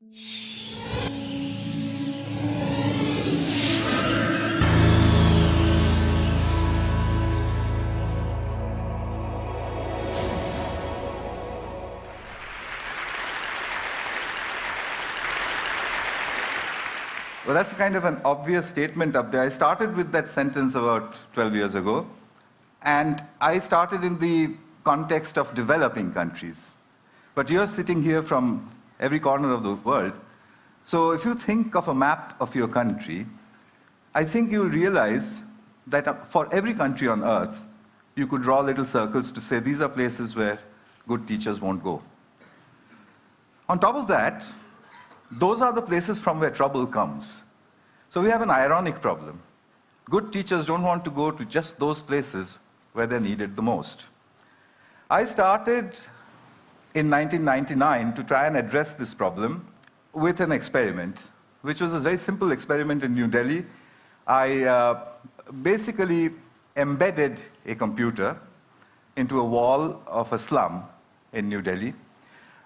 Well, that's kind of an obvious statement up there. I started with that sentence about 12 years ago, and I started in the context of developing countries. But you're sitting here from every corner of the world, so if you think of a map of your country, I think you'll realize that for every country on earth, you could draw little circles to say these are places where good teachers won't go. On top of that, those are the places from where trouble comes. So we have an ironic problem. Good teachers don't want to go to just those places where they're needed the most. I started in 1999 to try and address this problem with an experiment, which was a very simple experiment in New Delhi. I basically embedded a computer into a wall of a slum in New Delhi.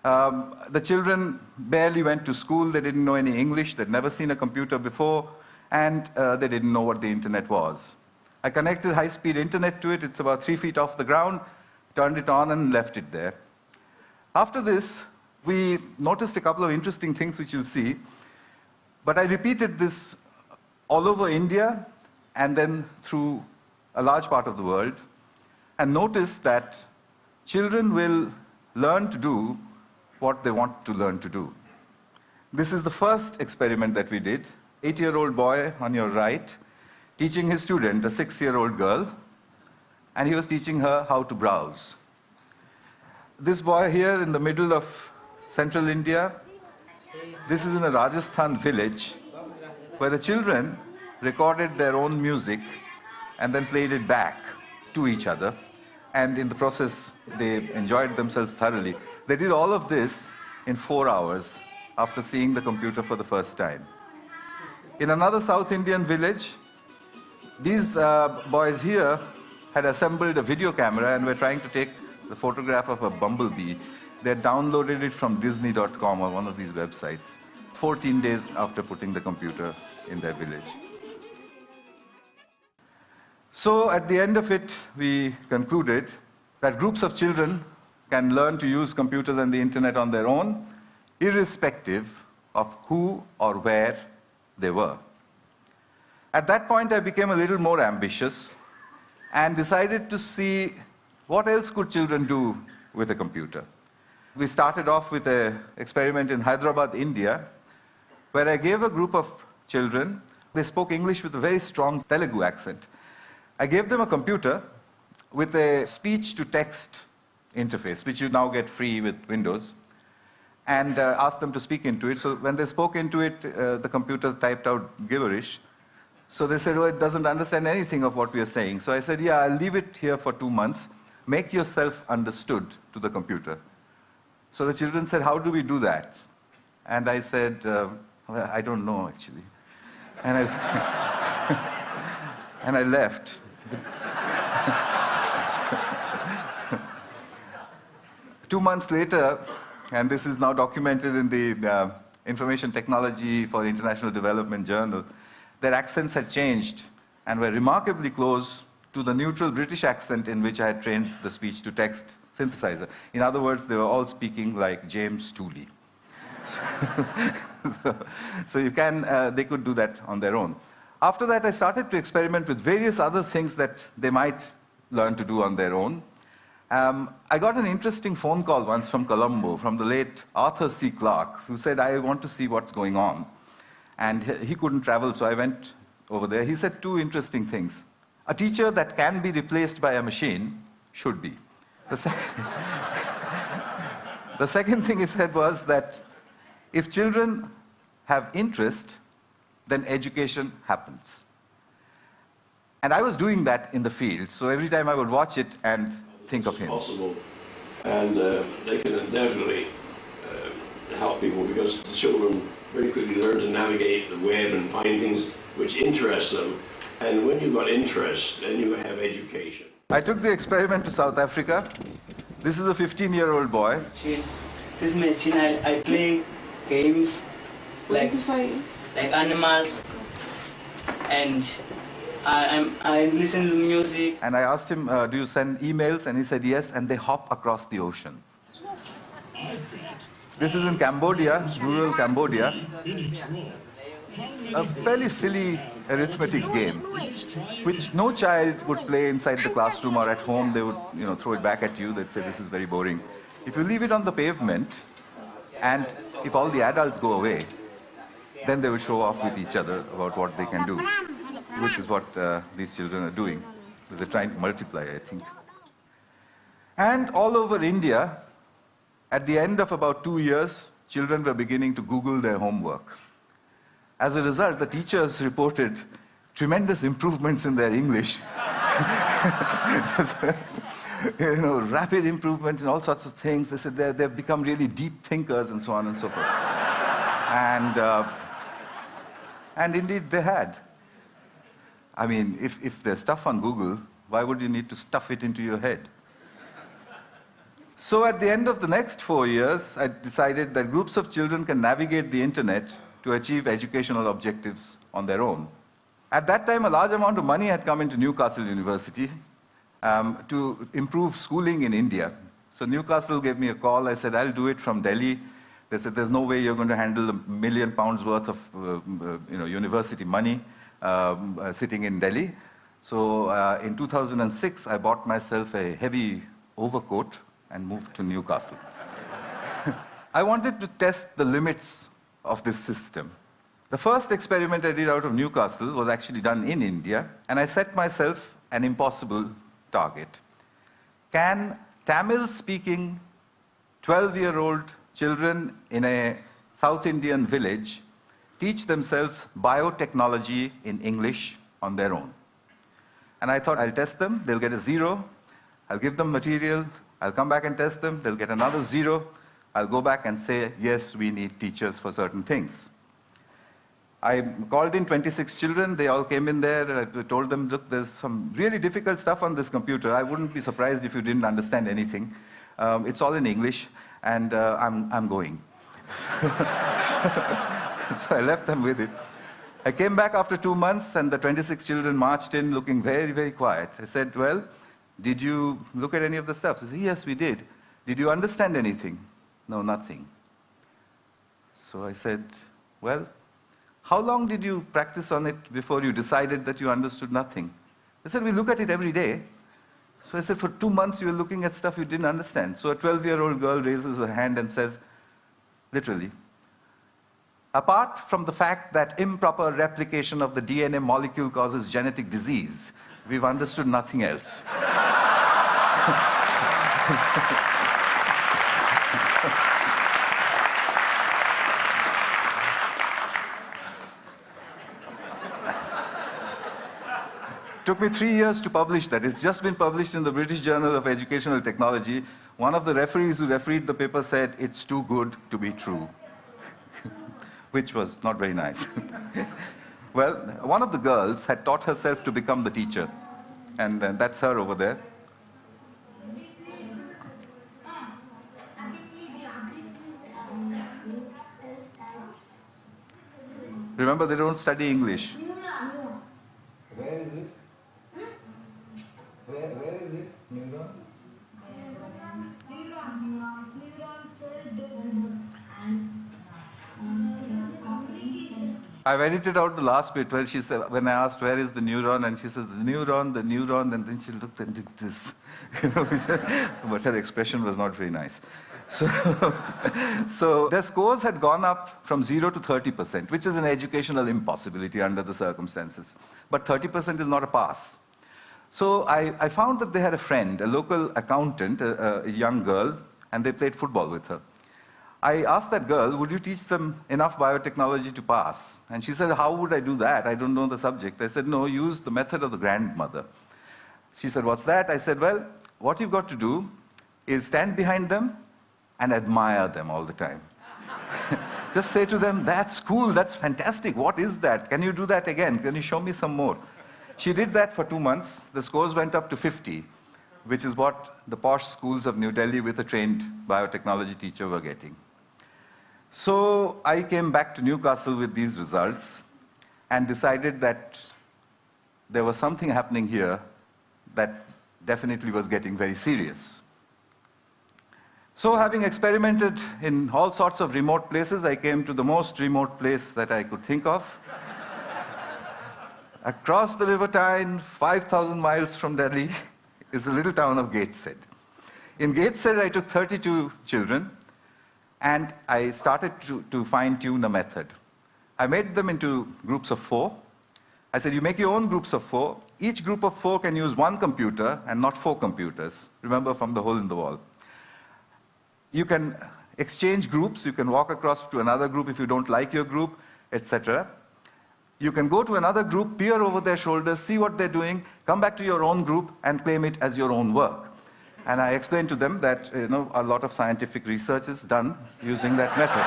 The children barely went to school, they didn't know any English, they'd never seen a computer before, and they didn't know what the internet was. I connected high-speed internet to it, it's about 3 feet off the ground, turned it on and left it there. After this, we noticed a couple of interesting things which you'll see, but I repeated this all over India and then through a large part of the world, and noticed that children will learn to do what they want to learn to do. This is the first experiment that we did. 8-year-old boy on your right, teaching his student, a 6-year-old girl, and he was teaching her how to browse. This boy here in the middle of central India, this is in a Rajasthan village, where the children recorded their own music and then played it back to each other, and in the process, they enjoyed themselves thoroughly. They did all of this in 4 hours after seeing the computer for the first time. In another South Indian village, these boys here had assembled a video camera and were trying to take the photograph of a bumblebee. They had downloaded it from Disney.com or one of these websites, 14 days after putting the computer in their village. So at the end of it, we concluded that groups of children can learn to use computers and the internet on their own, irrespective of who or where they were. At that point, I became a little more ambitious and decided to see what else could children do with a computer. We started off with an experiment in Hyderabad, India, where I gave a group of children, they spoke English with a very strong Telugu accent. I gave them a computer with a speech-to-text interface, which you now get free with Windows, and asked them to speak into it. So when they spoke into it, the computer typed out gibberish. So they said, oh, it doesn't understand anything of what we are saying. So I said, yeah, I'll leave it here for 2 months. Make yourself understood to the computer. So the children said, how do we do that? And I said, well, I don't know, actually. And and I left. 2 months later, and this is now documented in the Information Technology for International Development Journal, their accents had changed and were remarkably close to the neutral British accent in which I had trained the speech-to-text synthesizer. In other words, they were all speaking like James Tooley. So you can, they could do that on their own. After that, I started to experiment with various other things that they might learn to do on their own. I got an interesting phone call once from Colombo, from the late Arthur C. Clarke, who said, I want to see what's going on. And he couldn't travel, so I went over there. He said 2 interesting things. A teacher that can be replaced by a machine should be. The second thing he said was that if children have interest, then education happens. And I was doing that in the field, so every time I would watch it and think of him. Possible, and they can undoubtedly help people, because the children very quickly learn to navigate the web and find things which interest them. And when you've got interest, then you have education. I took the experiment to South Africa. This is a 15-year-old boy. This machine, I play games, like animals, and I listen to music. And I asked him, do you send emails? And he said yes, and they hop across the ocean. This is in Cambodia, rural Cambodia. A fairly silly arithmetic game, which no child would play inside the classroom or at home. They would, throw it back at you. They'd say, this is very boring. If you leave it on the pavement, and if all the adults go away, then they will show off with each other about what they can do, which is what these children are doing. They're trying to multiply, I think. And all over India, at the end of about 2 years, children were beginning to Google their homework. As a result, the teachers reported tremendous improvements in their English. Rapid improvement in all sorts of things. They said they've become really deep thinkers and so on and so forth. And indeed they had. I mean, if there's stuff on Google, why would you need to stuff it into your head? So at the end of the next 4 years, I decided that groups of children can navigate the internet to achieve educational objectives on their own. At that time, a large amount of money had come into Newcastle University to improve schooling in India. So Newcastle gave me a call. I said, I'll do it from Delhi. They said, there's no way you're going to handle £1 million worth of university money sitting in Delhi. So in 2006, I bought myself a heavy overcoat and moved to Newcastle. I wanted to test the limits of this system. The first experiment I did out of Newcastle was actually done in India, and I set myself an impossible target. Can Tamil-speaking 12-year-old children in a South Indian village teach themselves biotechnology in English on their own? And I thought, I'll test them, they'll get a 0, I'll give them material, I'll come back and test them, they'll get another 0, I'll go back and say, yes, we need teachers for certain things. I called in 26 children, they all came in there, I told them, look, there's some really difficult stuff on this computer, I wouldn't be surprised if you didn't understand anything. It's all in English, and I'm going. So I left them with it. I came back after 2 months, and the 26 children marched in looking very, very quiet. I said, well, did you look at any of the stuff? They said, yes, we did. Did you understand anything? No, nothing. So I said, well, how long did you practice on it before you decided that you understood nothing? They said, we look at it every day. So I said, for 2 months you were looking at stuff you didn't understand. So a 12-year-old girl raises her hand and says, literally, apart from the fact that improper replication of the DNA molecule causes genetic disease, we've understood nothing else. Took me 3 years to publish that. It's just been published in the British Journal of Educational Technology. One of the referees who refereed the paper said, it's too good to be true, which was not very nice. Well, one of the girls had taught herself to become the teacher, and that's her over there. Remember, they don't study English. Where is it? Where is it? Neuron? I've edited out the last bit where she said, when I asked where is the neuron, and she says, the neuron, and then she looked and did this. But her expression was not very nice. So their scores had gone up from 0 to 30%, which is an educational impossibility under the circumstances. But 30% is not a pass. So I found that they had a friend, a local accountant, a young girl, and they played football with her. I asked that girl, would you teach them enough biotechnology to pass? And she said, how would I do that? I don't know the subject. I said, no, use the method of the grandmother. She said, what's that? I said, well, what you've got to do is stand behind them and admire them all the time. Just say to them, that's cool, that's fantastic, what is that? Can you do that again? Can you show me some more? She did that for 2 months. The scores went up to 50, which is what the posh schools of New Delhi with a trained biotechnology teacher were getting. So I came back to Newcastle with these results and decided that there was something happening here that definitely was getting very serious. So having experimented in all sorts of remote places, I came to the most remote place that I could think of. Across the River Tyne, 5,000 miles from Delhi, is the little town of Gateshead. In Gateshead, I took 32 children, and I started to fine-tune a method. I made them into groups of 4. I said, you make your own groups of 4. Each group of 4 can use 1 computer and not 4 computers. Remember, from the hole in the wall. You can exchange groups. You can walk across to another group if you don't like your group, etc. You can go to another group, peer over their shoulders, see what they're doing, come back to your own group and claim it as your own work. And I explained to them that a lot of scientific research is done using that method.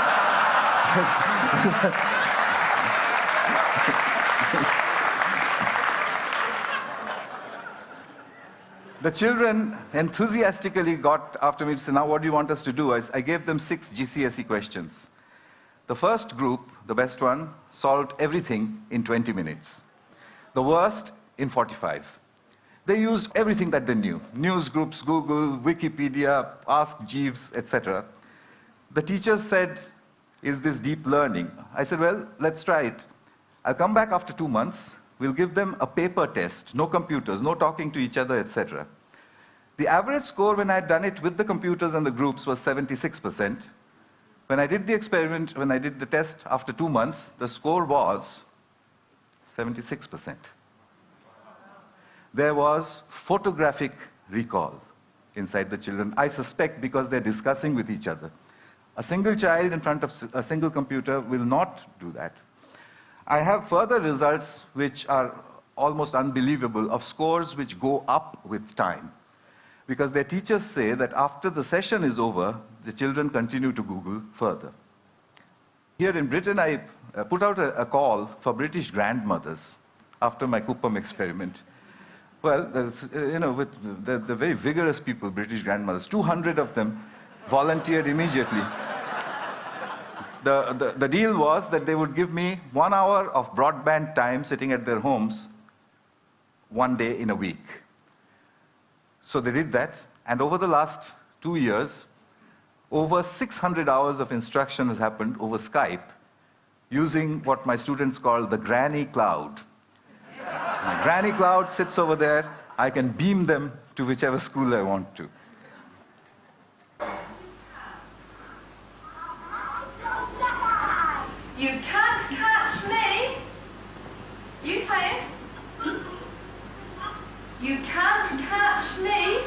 The children enthusiastically got after me to say, now what do you want us to do? I gave them 6 GCSE questions. The first group, the best one, solved everything in 20 minutes. The worst, in 45. They used everything that they knew. News groups, Google, Wikipedia, Ask Jeeves, etc. The teachers said, is this deep learning? I said, well, let's try it. I'll come back after 2 months. We'll give them a paper test, no computers, no talking to each other, etc. The average score when I had done it with the computers and the groups was 76%. When I did the experiment, when I did the test after 2 months, the score was 76%. There was photographic recall inside the children. I suspect because they're discussing with each other. A single child in front of a single computer will not do that. I have further results which are almost unbelievable of scores which go up with time. Because their teachers say that after the session is over, the children continue to Google further. Here in Britain, I put out a call for British grandmothers after my Kuppam experiment. Well, with the very vigorous people, British grandmothers, 200 of them volunteered immediately. The deal was that they would give me 1 hour of broadband time sitting at their homes 1 day in a week. So they did that, and over the last 2 years, over 600 hours of instruction has happened over Skype using what my students call the granny cloud. My granny cloud sits over there. I can beam them to whichever school I want to. You can't catch me. You say it. You can't catch me.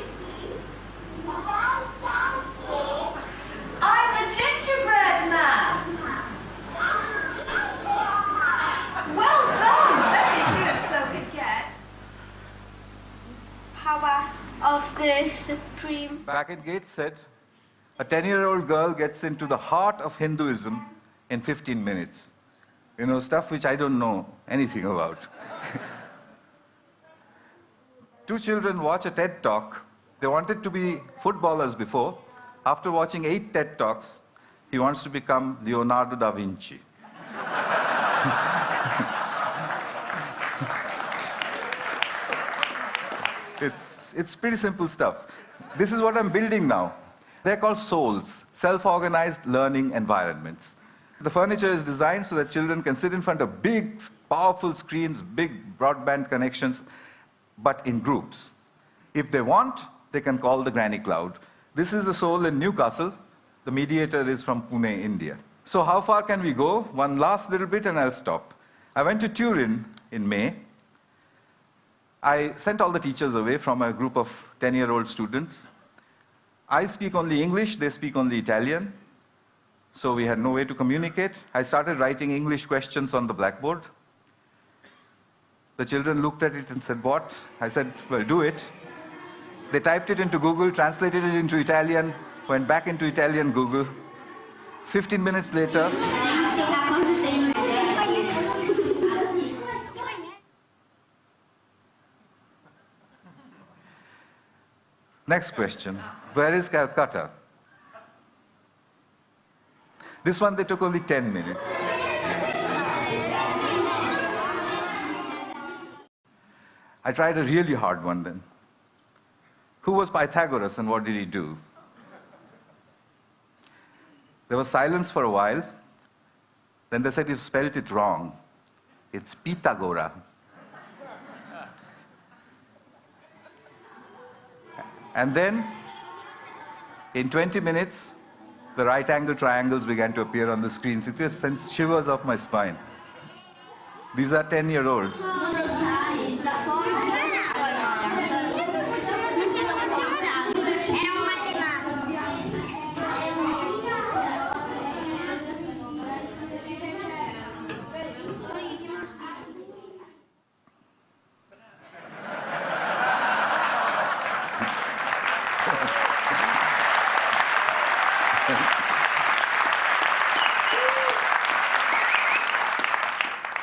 I'm the gingerbread man. Well done. Very good. So we get power of the Supreme. Back in Gateshead, a 10-year-old girl gets into the heart of Hinduism in 15 minutes. Stuff which I don't know anything about. 2 children watch a TED Talk. They wanted to be footballers before. After watching 8 TED Talks, he wants to become Leonardo da Vinci. It's pretty simple stuff. This is what I'm building now. They're called souls, self-organized learning environments. The furniture is designed so that children can sit in front of big, powerful screens, big broadband connections, but in groups. If they want, they can call the granny cloud. This is a soul in Newcastle. The mediator is from Pune, India. So how far can we go? One last little bit and I'll stop. I went to Turin in May. I sent all the teachers away from a group of 10-year-old students. I speak only English, they speak only Italian. So we had no way to communicate. I started writing English questions on the blackboard. The children looked at it and said, what? I said, well, do it. They typed it into Google, translated it into Italian, went back into Italian Google. 15 minutes later, next question, where is Calcutta? This one, they took only 10 minutes. I tried a really hard one then. Who was Pythagoras and what did he do? There was silence for a while. Then they said, you've spelled it wrong. It's Pitagora. And then, in 20 minutes, the right angle triangles began to appear on the screens. It just sent shivers up my spine. These are 10-year-olds.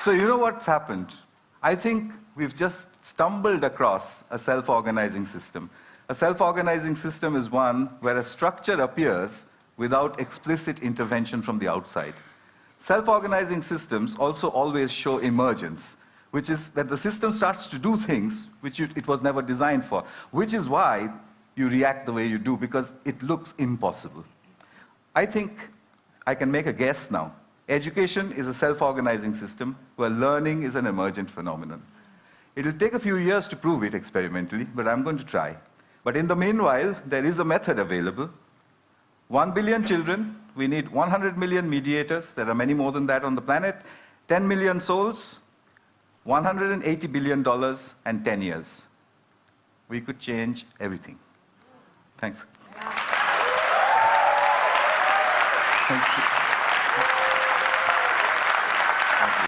So you know what's happened? I think we've just stumbled across a self-organizing system. A self-organizing system is one where a structure appears without explicit intervention from the outside. Self-organizing systems also always show emergence, which is that the system starts to do things which it was never designed for, which is why you react the way you do, because it looks impossible. I think I can make a guess now. Education is a self-organizing system where learning is an emergent phenomenon. It will take a few years to prove it experimentally, but I'm going to try. But in the meanwhile, there is a method available. 1 billion children, we need 100 million mediators, there are many more than that on the planet, 10 million souls, $180 billion, and 10 years. We could change everything. Thanks. Thank you.